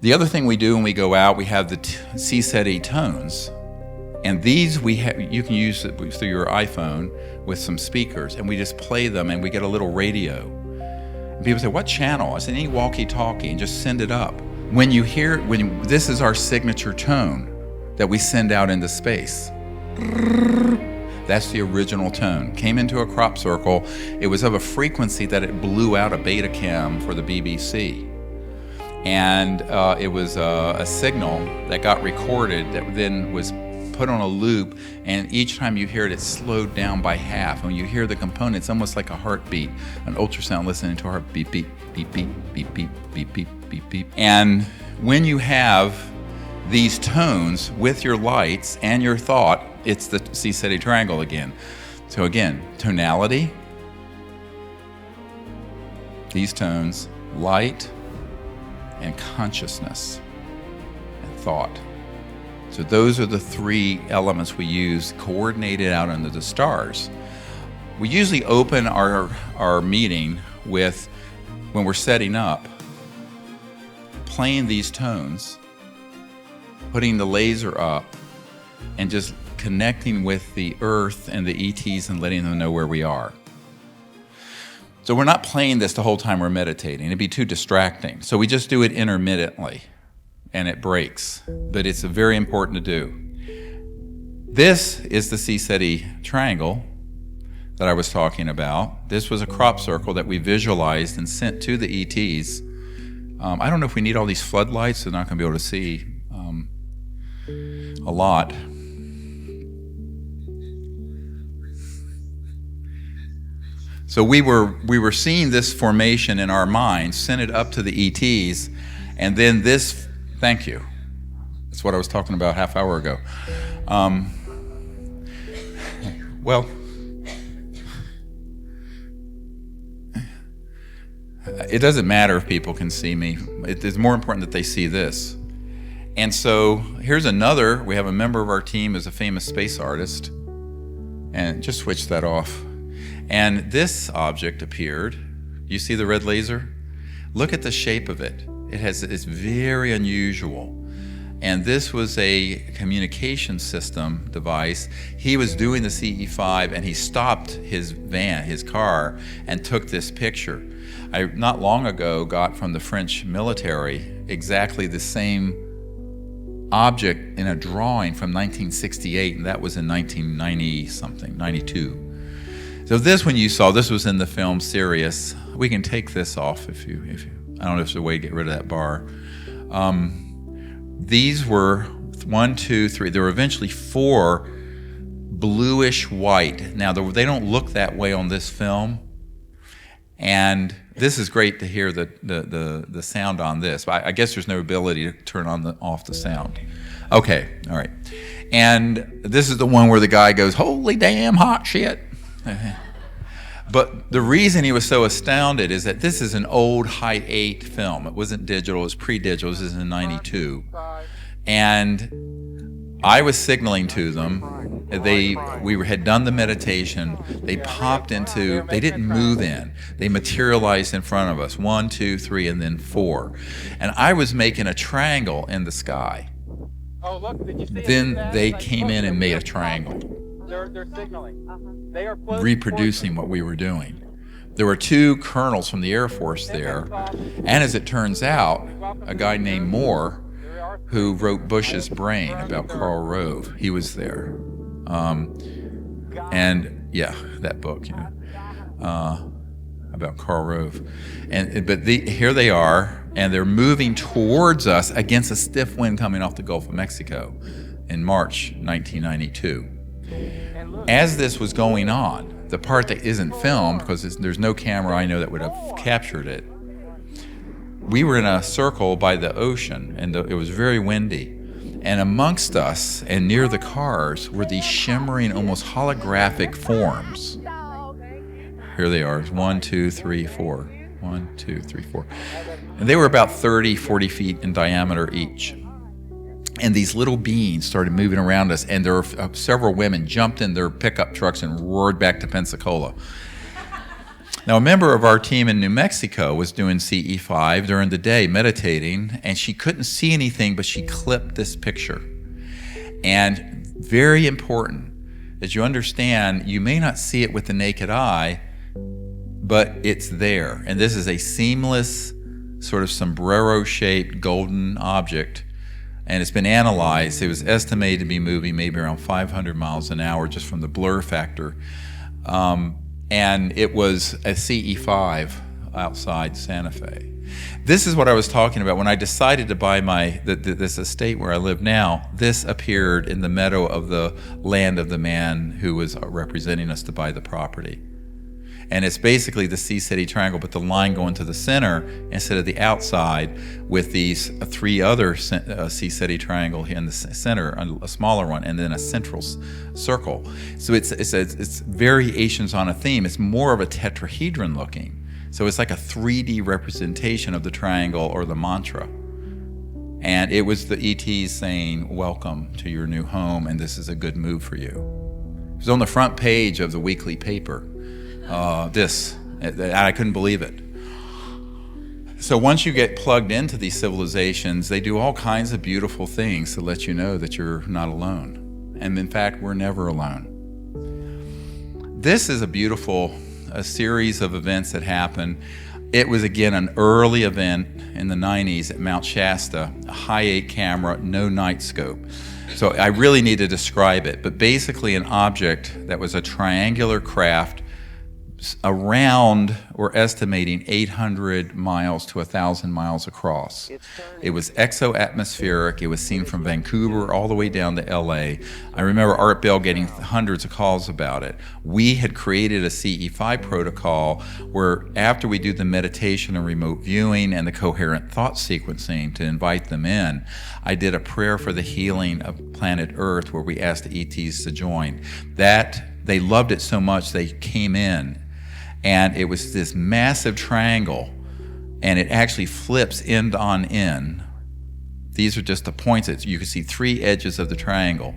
The other thing we do when we go out, we have the 𝗪𝗧 tones. And these you can use it through your iPhone with some speakers, and we just play them, and we get a little radio. And people say, "What channel?" I said, "Any walkie-talkie," and just send it up. When you hear, this is our signature tone that we send out into space. That's the original tone. Came into a crop circle. It was of a frequency that it blew out a 𝗪𝗕𝗦𝗧𝗘 for the BBC. And it was a signal that got recorded that then was put on a loop, and each time you hear it, it's slowed down by half. When you hear the component, it's almost like a heartbeat, an ultrasound listening to a heart beat, beat, beat, beat, beat, beat, beat, beat, beat, beat. And when you have these tones with your lights and your thought, it's the 𝗪𝗧 triangle again. So again, tonality, these tones, light, and consciousness and thought. So those are the three elements we use coordinated out under the stars. We usually open our meeting with, when we're setting up, playing these tones, putting the laser up, and just connecting with the earth and the ETs and letting them know where we are. So we're not playing this the whole time we're meditating. It'd be too distracting. So we just do it intermittently, and it breaks. But it's very important to do. This is the 𝗪𝗧 triangle that I was talking about. This was a crop circle that we visualized and sent to the ETs. I don't know if we need all these floodlights. They're not going to be able to see a lot. So we were seeing this formation in our minds, sent it up to the ETs, and then this, thank you. That's what I was talking about half hour ago. Well, it doesn't matter if people can see me. It's more important that they see this. And so here's another, we have a member of our team who's a famous space artist, and just switch that off. And this object appeared. You see the red laser? Look at the shape of it. It's very unusual. And this was a communication system device. He was doing the CE5, and he stopped his car, and took this picture. I not long ago got from the French military exactly the same object in a drawing from 1968, and that was in 1990 something, 92. So this one you saw, this was in the film Sirius. We can take this off if you I don't know if there's a way to get rid of that bar. These were 1, 2, 3. There were eventually 4 bluish white. Now they don't look that way on this film, and this is great to hear the sound on this. But I guess there's no ability to turn off the sound. Okay, all right. And this is the one where the guy goes, "Holy damn hot shit." But the reason he was so astounded is that this is an old high 8 film. It wasn't digital, it was pre-digital. This is in 92. And I was signaling to them. We had done the meditation. They popped into, they didn't move in. They materialized in front of us. 1, 2, 3, and then 4. And I was making a triangle in the sky. Oh, look, did you see Then they came in and made a triangle. They're signaling. They are reproducing what we were doing. There were 2 colonels from the Air Force there, and as it turns out, a guy named Moore, who wrote Bush's Brain about Karl Rove, he was there. And yeah, that book, about Karl Rove. But here they are, and they're moving towards us against a stiff wind coming off the Gulf of Mexico in March 1992. As this was going on, the part that isn't filmed, because there's no camera I know that would have captured it, we were in a circle by the ocean, and it was very windy. And amongst us and near the cars were these shimmering, almost holographic forms. Here they are, 1, 2, 3, 4. 1, 2, 3, 4. And they were about 30, 40 feet in diameter each. And these little beings started moving around us, and there were several women jumped in their pickup trucks and roared back to Pensacola. Now, a member of our team in New Mexico was doing CE5 during the day, meditating, and she couldn't see anything, but she clipped this picture. And very important, as you understand, you may not see it with the naked eye, but it's there. And this is a seamless, sort of sombrero-shaped golden object, and it's been analyzed. It was estimated to be moving maybe around 500 miles an hour just from the blur factor. And it was a CE5 outside Santa Fe. This is what I was talking about. When I decided to buy this estate where I live now, this appeared in the meadow of the land of the man who was representing us to buy the property. And it's basically the sea-city triangle, but the line going to the center instead of the outside, with these three other sea-city triangle here in the center, a smaller one, and then a central circle. So it's variations on a theme. It's more of a tetrahedron looking. So it's like a 3D representation of the triangle or the mantra. And it was the ETs saying, welcome to your new home, and this is a good move for you. It was on the front page of the weekly paper. I couldn't believe it. So once you get plugged into these civilizations, they do all kinds of beautiful things to let you know that you're not alone. And in fact, we're never alone. This is a series of events that happened. It was, again, an early event in the 90s at Mount Shasta, a high 8 camera, no night scope. So I really need to describe it, but basically an object that was a triangular craft around, we're estimating 800 miles to 1,000 miles across. It was exo-atmospheric. It was seen from Vancouver all the way down to LA. I remember Art Bell getting hundreds of calls about it. We had created a CE5 protocol where after we do the meditation and remote viewing and the coherent thought sequencing to invite them in, I did a prayer for the healing of planet Earth where we asked the ETs to join. They loved it so much they came in. And it was this massive triangle, and it actually flips end on end. These are just the points. You could see 3 edges of the triangle,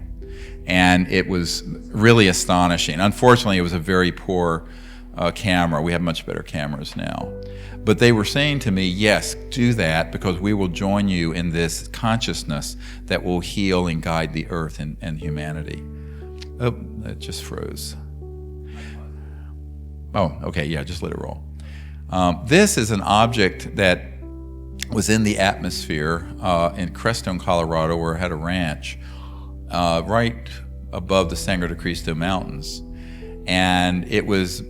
and it was really astonishing. Unfortunately, it was a very poor camera. We have much better cameras now. But they were saying to me, yes, do that, because we will join you in this consciousness that will heal and guide the earth and humanity. Oh, it just froze. Oh, okay, yeah, just let it roll. This is an object that was in the atmosphere in Crestone, Colorado, where I had a ranch, right above the Sangre de Cristo Mountains. And it was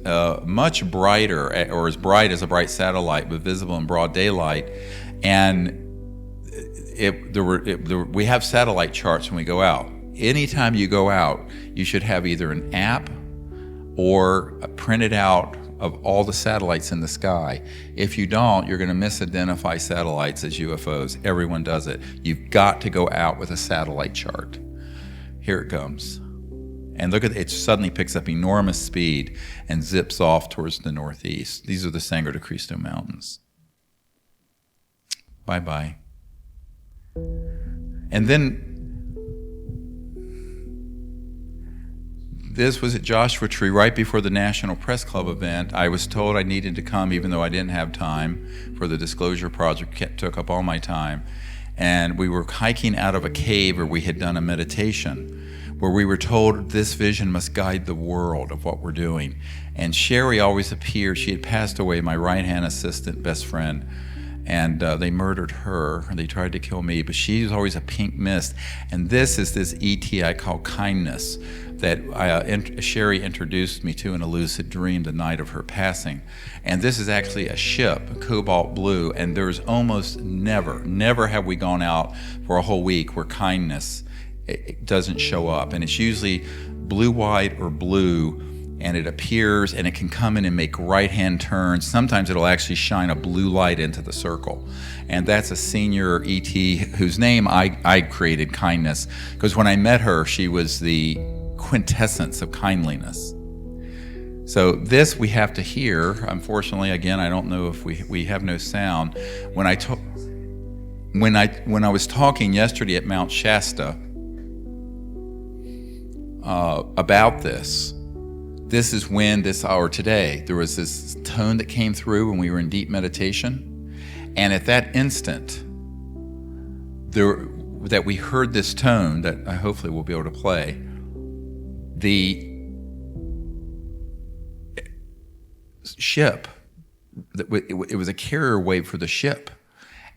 much brighter, or as bright as a bright satellite, but visible in broad daylight. And we have satellite charts when we go out. Anytime you go out, you should have either an app or a printed out of all the satellites in the sky. If you don't, you're going to misidentify satellites as UFOs. Everyone does it. You've got to go out with a satellite chart. Here it comes. And look at it, suddenly picks up enormous speed and zips off towards the northeast. These are the Sangre de Cristo Mountains. Bye-bye. And then this was at Joshua Tree right before the National Press Club event. I was told I needed to come even though I didn't have time for the disclosure project. Took up all my time. And we were hiking out of a cave where we had done a meditation, where we were told this vision must guide the world of what we're doing. And Sherry always appeared. She had passed away, my right-hand assistant, best friend. And they murdered her, and they tried to kill me, but she was always a pink mist. And this is this ET I call kindness that Sherry introduced me to in a lucid dream the night of her passing. And this is actually a ship, cobalt blue, and there's almost never have we gone out for a whole week where kindness it doesn't show up. And it's usually blue-white or blue, and it appears, and it can come in and make right-hand turns. Sometimes it'll actually shine a blue light into the circle. And that's a senior ET whose name I created, Kindness, because when I met her, she was the quintessence of kindliness. So this we have to hear. Unfortunately, again, I don't know if we have no sound. When I was talking yesterday at Mount Shasta about this, This is when today, there was this tone that came through when we were in deep meditation. And at that instant, that we heard this tone that I hopefully will be able to play, the ship, it was a carrier wave for the ship.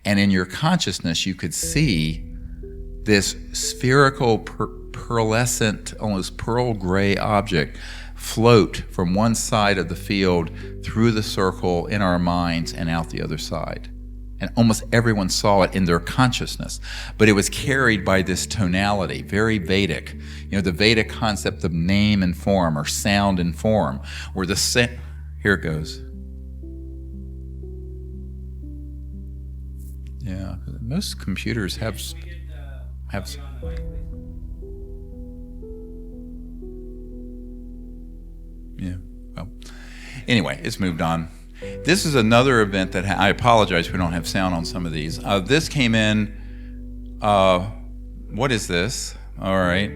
And in your consciousness, you could see this spherical, pearlescent, almost pearl gray object float from one side of the field through the circle in our minds and out the other side. And almost everyone saw it in their consciousness. But it was carried by this tonality, very Vedic. You know, the Vedic concept of name and form, or sound and form, where here it goes. Yeah, most computers have. Yeah. Well, anyway, it's moved on. This is another event that I apologize we don't have sound on some of these. This came in. What is this? All right.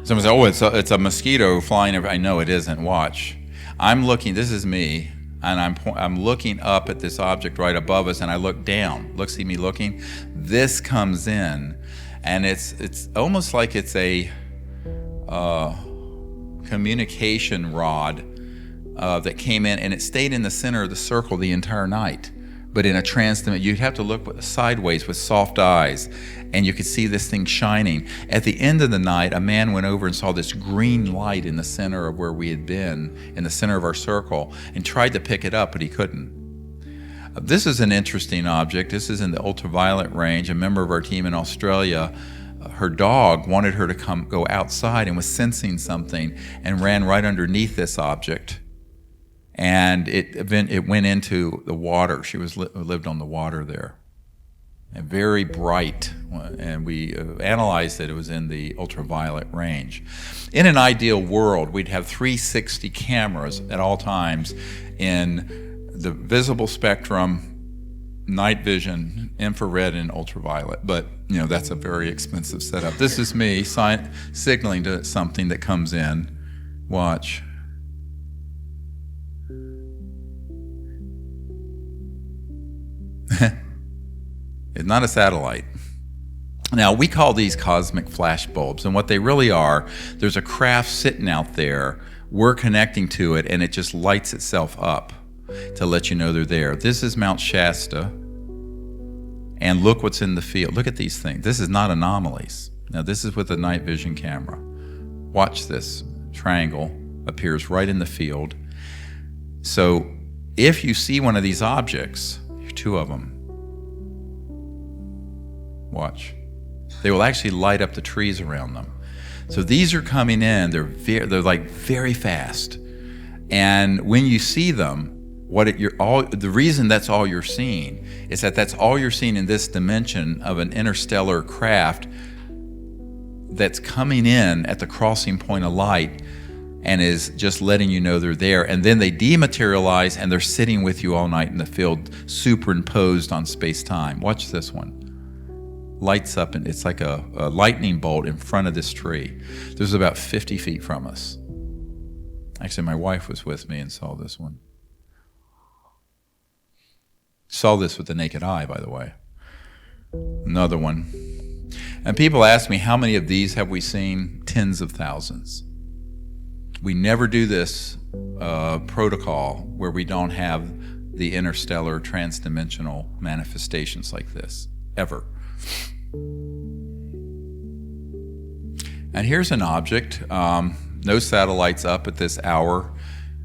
Someone said, "Oh, it's a mosquito flying over." I know it isn't. Watch. I'm looking. This is me, and I'm looking up at this object right above us, and I look down. See me looking. This comes in, and it's almost like it's a communication rod that came in, and it stayed in the center of the circle the entire night. But in a trans-dimension, you'd have to look sideways with soft eyes, and you could see this thing shining. At the end of the night, a man went over and saw this green light in the center of where we had been, in the center of our circle, and tried to pick it up, but he couldn't. This is an interesting object. This is in the ultraviolet range. A member of our team in Australia, her dog wanted her to go outside and was sensing something and ran right underneath this object. And it went into the water. She lived on the water there. And very bright. And we analyzed that it was in the ultraviolet range. In an ideal world, we'd have 360 cameras at all times in the visible spectrum, night vision, infrared, and ultraviolet. But, that's a very expensive setup. This is me signaling to something that comes in. Watch. It's not a satellite. Now, we call these cosmic flash bulbs, and what they really are, there's a craft sitting out there, we're connecting to it, and it just lights itself up to let you know they're there. This is Mount Shasta, and look what's in the field. Look at these things. This is not anomalies. Now, this is with a night vision camera. Watch this. Triangle appears right in the field. So, if you see one of these objects, two of them, watch. They will actually light up the trees around them. So these are coming in. They're like very fast. And when you see them, the reason that's all you're seeing is that's all you're seeing in this dimension of an interstellar craft that's coming in at the crossing point of light and is just letting you know they're there. And then they dematerialize and they're sitting with you all night in the field, superimposed on space-time. Watch this one. Lights up, and it's like a lightning bolt in front of this tree. This is about 50 feet from us. Actually, my wife was with me and saw this one. Saw this with the naked eye, by the way. Another one. And people ask me, how many of these have we seen? Tens of thousands. We never do this protocol where we don't have the interstellar transdimensional manifestations like this, ever. And here's an object, no satellites up at this hour.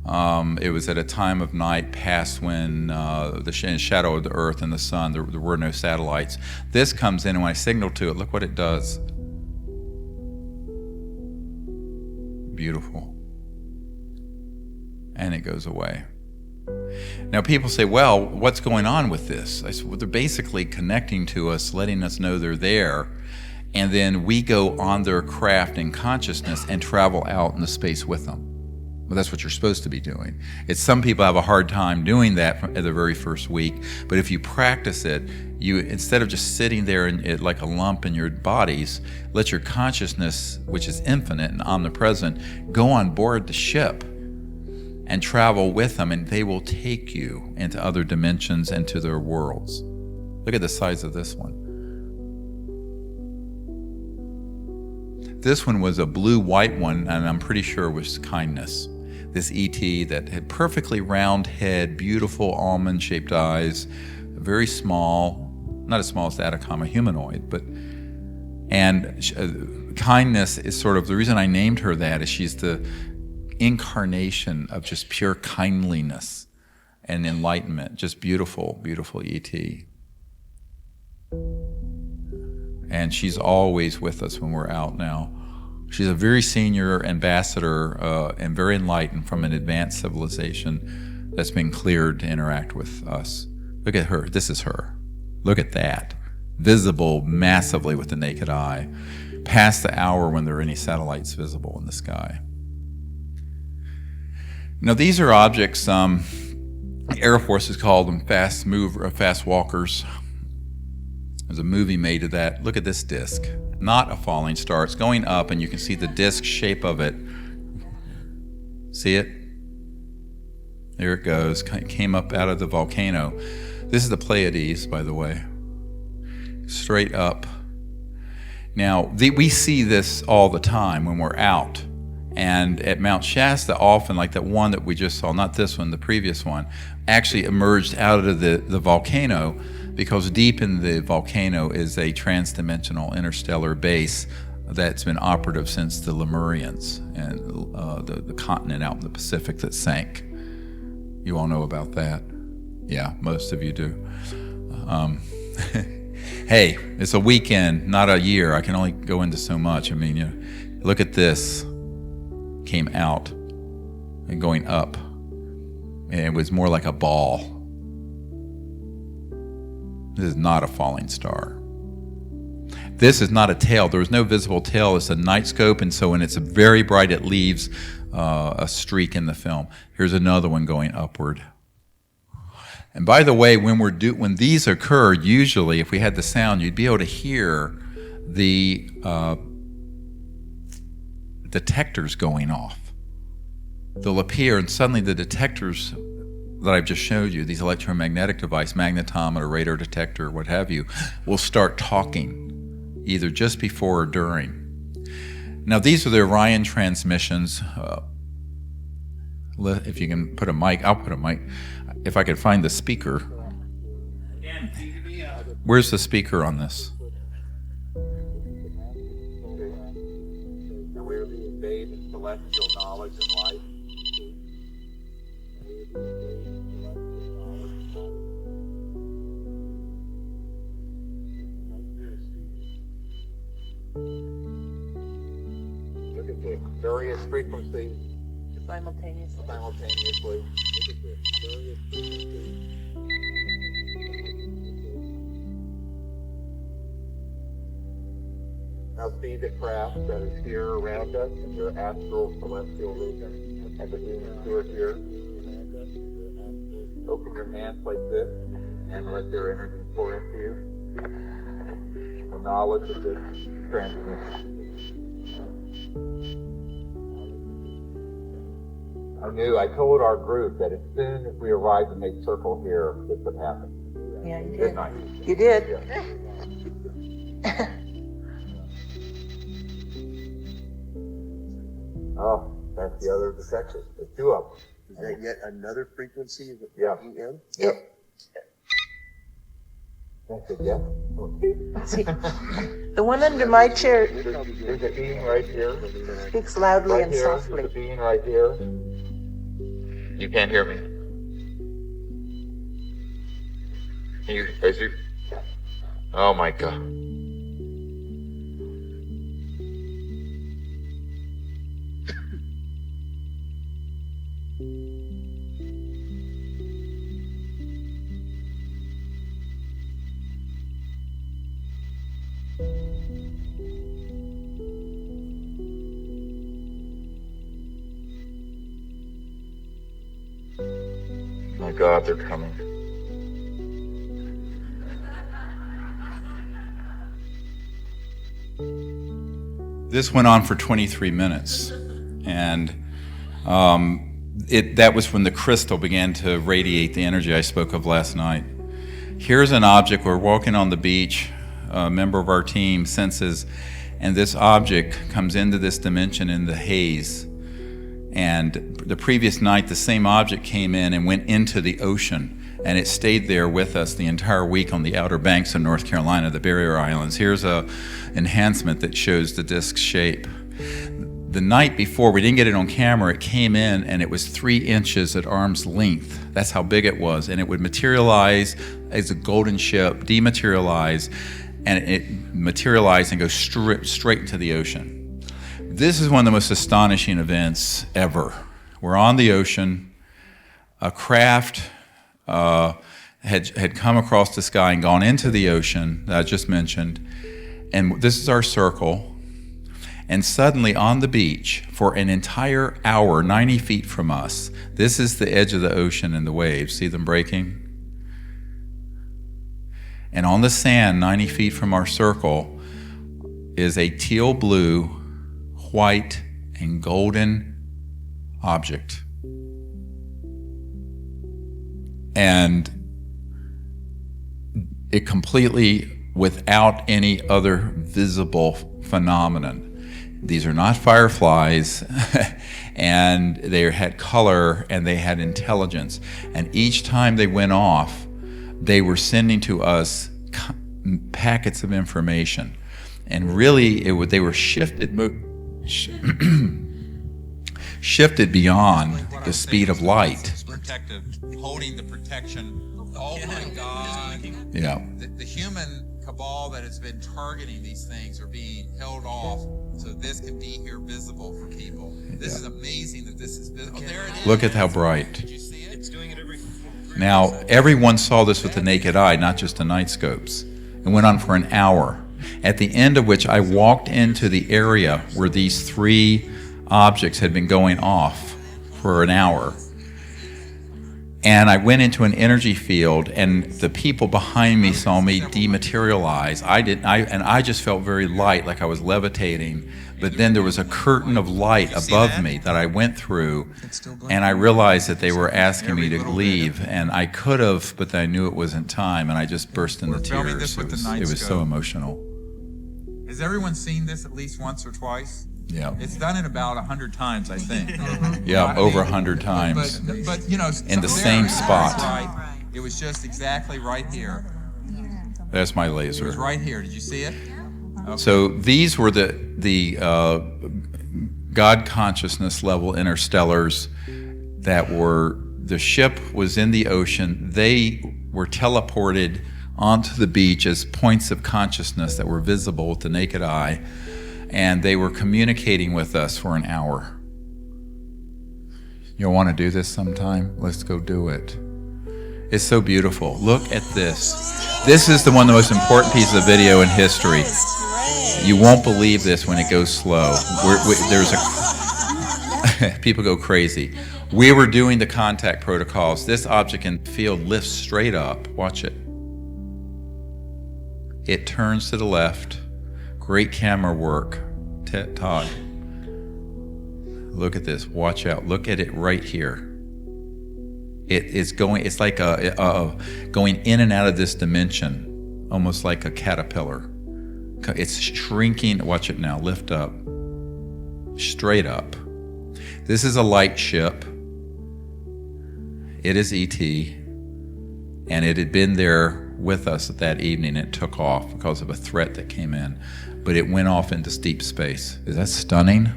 It was at a time of night past when the shadow of the earth and the sun, there were no satellites. This comes in, and when I signal to it, look what it does. Beautiful. And it goes away. Now people say, well, what's going on with this? I said, well, they're basically connecting to us, letting us know they're there, and then we go on their craft in consciousness and travel out into space with them. Well, that's what you're supposed to be doing. Some people have a hard time doing that at the very first week, but if you practice it, you, instead of just sitting there like a lump in your bodies, let your consciousness, which is infinite and omnipresent, go on board the ship and travel with them, and they will take you into other dimensions and to their worlds. Look at the size of this one. This one was a blue-white one, and I'm pretty sure it was kindness. This ET that had perfectly round head, beautiful almond-shaped eyes, very small, not as small as the Atacama humanoid, and kindness is sort of, the reason I named her that is she's the incarnation of just pure kindliness and enlightenment. Just beautiful, beautiful ET. And she's always with us when we're out now. She's a very senior ambassador and very enlightened from an advanced civilization that's been cleared to interact with us. Look at her. This is her. Look at that. Visible massively with the naked eye. Past the hour when there are any satellites visible in the sky. Now these are objects, the Air Force has called them fast walkers. There's a movie made of that. Look at this disc. Not a falling star. It's going up, and you can see the disc shape of it. See it? There it goes. Came up out of the volcano. This is the Pleiades, by the way. Straight up. Now, we see this all the time when we're out. And at Mount Shasta, often, like that one that we just saw, not this one, the previous one, actually emerged out of the volcano, because deep in the volcano is a trans-dimensional interstellar base that's been operative since the Lemurians and the continent out in the Pacific that sank. You all know about that? Yeah, most of you do. Hey, it's a weekend, not a year. I can only go into so much. I mean, look at this. Came out and going up, and it was more like a ball. This is not a falling star. This is not a tail. There was no visible tail. It's a night scope, and so when it's very bright, it leaves a streak in the film. Here's another one going upward. And by the way, when these occur, usually, if we had the sound, you'd be able to hear the detectors going off. They'll appear, and suddenly the detectors that I've just showed you, these electromagnetic device, magnetometer, radar detector, what have you, will start talking, either just before or during. Now, these are the Orion transmissions. If you can put a mic, I'll put a mic. If I could find the speaker. Where's the speaker on this? And we're being bathed in celestial knowledge and light. Look at the various frequencies Simultaneously. Look at this. Various frequencies. Now see the craft that is here around us in your astral celestial region and the demons who are here. Open your hands like this and let their energy pour into you. The knowledge of this transmission. I told our group that as soon as we arrived to make circle here, this would happen. Yeah, you did. Didn't I? You did. Yeah. Oh, that's the other detector. There's two of them. Is that yet another frequency that Yeah. you in? Yep. That's it, yeah. See, the one under my chair There's a being right here. speaks loudly Right and here. softly. There's a being right here. You can't hear me. Is you? Oh my God. My God, they're coming. This went on for 23 minutes, and that was when the crystal began to radiate the energy I spoke of last night. Here's an object. We're walking on the beach. A member of our team senses, and this object comes into this dimension in the haze. And the previous night, the same object came in and went into the ocean, and it stayed there with us the entire week on the outer banks of North Carolina, the Barrier Islands. Here's a enhancement that shows the disk's shape. The night before, we didn't get it on camera, it came in and it was 3 inches at arm's length. That's how big it was. And it would materialize as a golden ship, dematerialize, and it materialized and go straight into the ocean. This is one of the most astonishing events ever. We're on the ocean. A craft had come across the sky and gone into the ocean that I just mentioned. And this is our circle. And suddenly on the beach, for an entire hour, 90 feet from us, this is the edge of the ocean and the waves. See them breaking? And on the sand, 90 feet from our circle, is a teal blue, white, and golden object. And it completely, without any other visible phenomenon. These are not fireflies, and they had color and they had intelligence. And each time they went off, they were sending to us packets of information. And really, they were shifted beyond the speed of light. Protective, holding the protection. Oh my God! Yeah. The human cabal that has been targeting these things are being held off, so this can be here visible for people. This is amazing that this is visible. Oh, there it is. Look at how bright. Did you see it? It's doing it every. Now, everyone saw this with the naked eye, not just the night scopes. It went on for an hour, at the end of which I walked into the area where these 3 objects had been going off for an hour. And I went into an energy field, and the people behind me saw me dematerialize. I just felt very light, like I was levitating. But then there was a curtain of light above me that I went through, and I realized that they were asking me to leave. And I could have, but I knew it wasn't time, and I just burst into tears. It was so emotional. Has everyone seen this at least once or twice? Yeah. It's done it about 100 times, I think. Yeah, over 100 times. But you know, in the same spot. Right. It was just exactly right here. There's my laser. It was right here. Did you see it? Okay. So these were the God consciousness level interstellars that were, the ship was in the ocean. They were teleported onto the beach as points of consciousness that were visible with the naked eye. And they were communicating with us for an hour. You'll want to do this sometime? Let's go do it. It's so beautiful. Look at this. This is one of the most important pieces of video in history. You won't believe this when it goes slow. People go crazy. We were doing the contact protocols. This object in the field lifts straight up. Watch it. It turns to the left. Great camera work, Todd. Look at this. Watch out. Look at it right here. It is going. It's like going in and out of this dimension, almost like a caterpillar. It's shrinking. Watch it now. Lift up. Straight up. This is a light ship. It is ET, and it had been there with us that evening. It took off because of a threat that came in. But it went off into deep space. Is that stunning?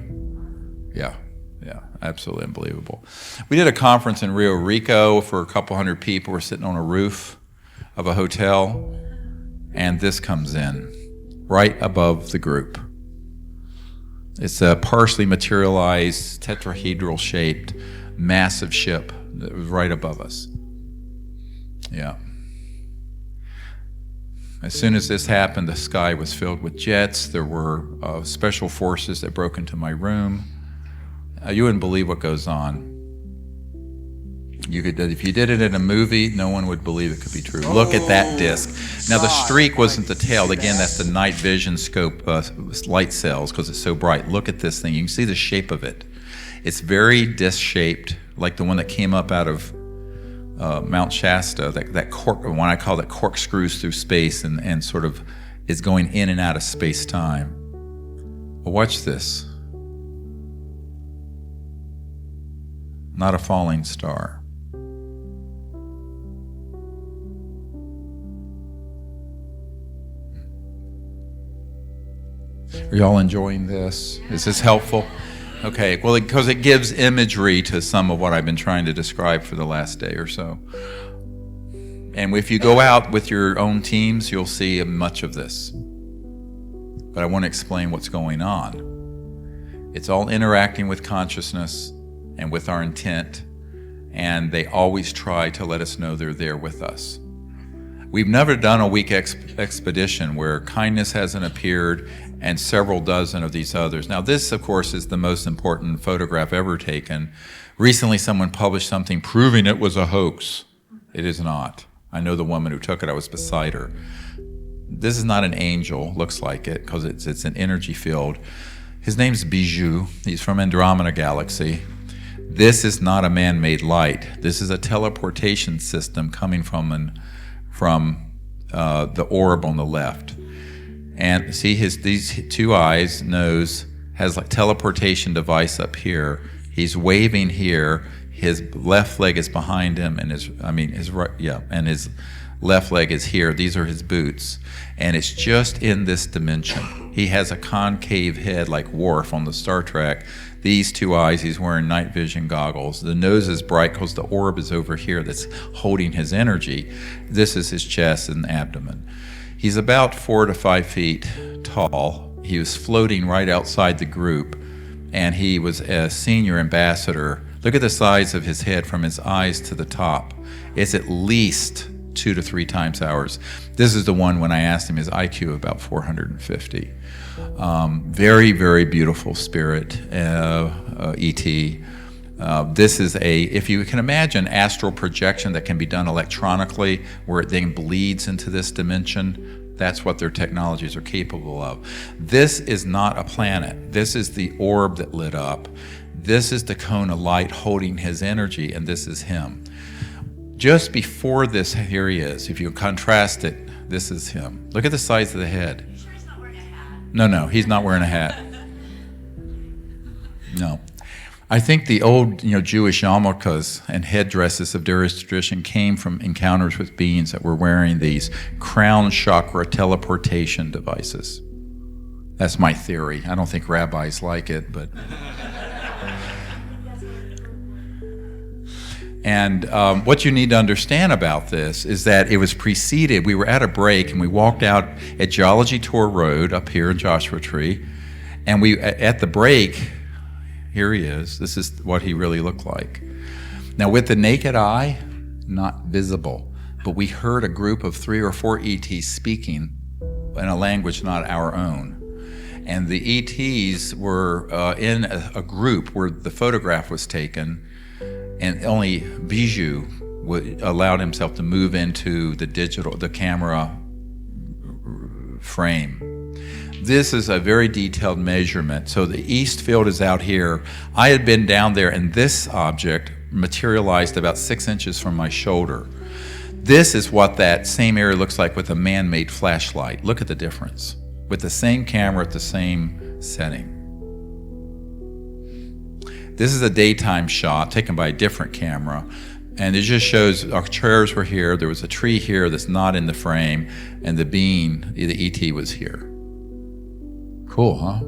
Yeah, absolutely unbelievable. We did a conference in Rio Rico for a couple hundred people. We're sitting on a roof of a hotel, and this comes in right above the group. It's a partially materialized, tetrahedral shaped, massive ship that was right above us. Yeah. As soon as this happened, the sky was filled with jets. There were special forces that broke into my room. You wouldn't believe what goes on. If you did it in a movie, no one would believe it could be true. Look at that disc. Now the streak wasn't the tail. Again, that's the night vision scope light cells because it's so bright. Look at this thing. You can see the shape of it. It's very disc-shaped, like the one that came up out of Mount Shasta, that cork, one I call that corkscrews through space and sort of is going in and out of space-time. Well, watch this. Not a falling star. Are y'all enjoying this? Is this helpful? Okay, well, because it gives imagery to some of what I've been trying to describe for the last day or so. And if you go out with your own teams, you'll see much of this. But I want to explain what's going on. It's all interacting with consciousness and with our intent, and they always try to let us know they're there with us. We've never done a week expedition where kindness hasn't appeared and several dozen of these others. Now this, of course, is the most important photograph ever taken. Recently someone published something proving it was a hoax. It is not. I know the woman who took it. I was beside her. This is not an angel, looks like it, because it's an energy field. His name's 𝗩𝗕𝗕𝗦𝗧𝗘. He's from Andromeda Galaxy. This is not a man-made light. This is a teleportation system coming from the orb on the left. And see these two eyes, nose, has like teleportation device up here. He's waving here. His left leg is behind him, and his left leg is here. These are his boots, and it's just in this dimension. He has a concave head like Worf on the Star Trek. These two eyes, he's wearing night vision goggles. The nose is bright because the orb is over here that's holding his energy. This is his chest and abdomen. He's about 4 to 5 feet tall. He was floating right outside the group, and he was a senior ambassador. Look at the size of his head from his eyes to the top. It's at least 2 to 3 times ours. This is the one when I asked him his IQ about 450. Very, very beautiful spirit, ET. This is if you can imagine, astral projection that can be done electronically, where it then bleeds into this dimension. That's what their technologies are capable of. This is not a planet. This is the orb that lit up. This is the cone of light holding his energy, and this is him. Just before this, here he is. If you contrast it, this is him. Look at the size of the head. Are you sure he's not wearing a hat? No, he's not wearing a hat. No. I think the old, Jewish yarmulkes and headdresses of Jewish tradition came from encounters with beings that were wearing these crown chakra teleportation devices. That's my theory. I don't think rabbis like it, but... And what you need to understand about this is that it was preceded. We were at a break, and we walked out at Geology Tour Road up here in Joshua Tree, and at the break, here he is. This is what he really looked like. Now, with the naked eye, not visible, but we heard a group of 3 or 4 ETs speaking in a language not our own. And the ETs were in a group where the photograph was taken, and only 𝗩𝗕𝗕𝗦𝗧𝗘 allowed himself to move into the camera frame. This is a very detailed measurement. So the east field is out here. I had been down there, and this object materialized about 6 inches from my shoulder. This is what that same area looks like with a man-made flashlight. Look at the difference. With the same camera at the same setting. This is a daytime shot taken by a different camera, and it just shows our chairs were here, there was a tree here that's not in the frame, and the ET was here. Cool, huh?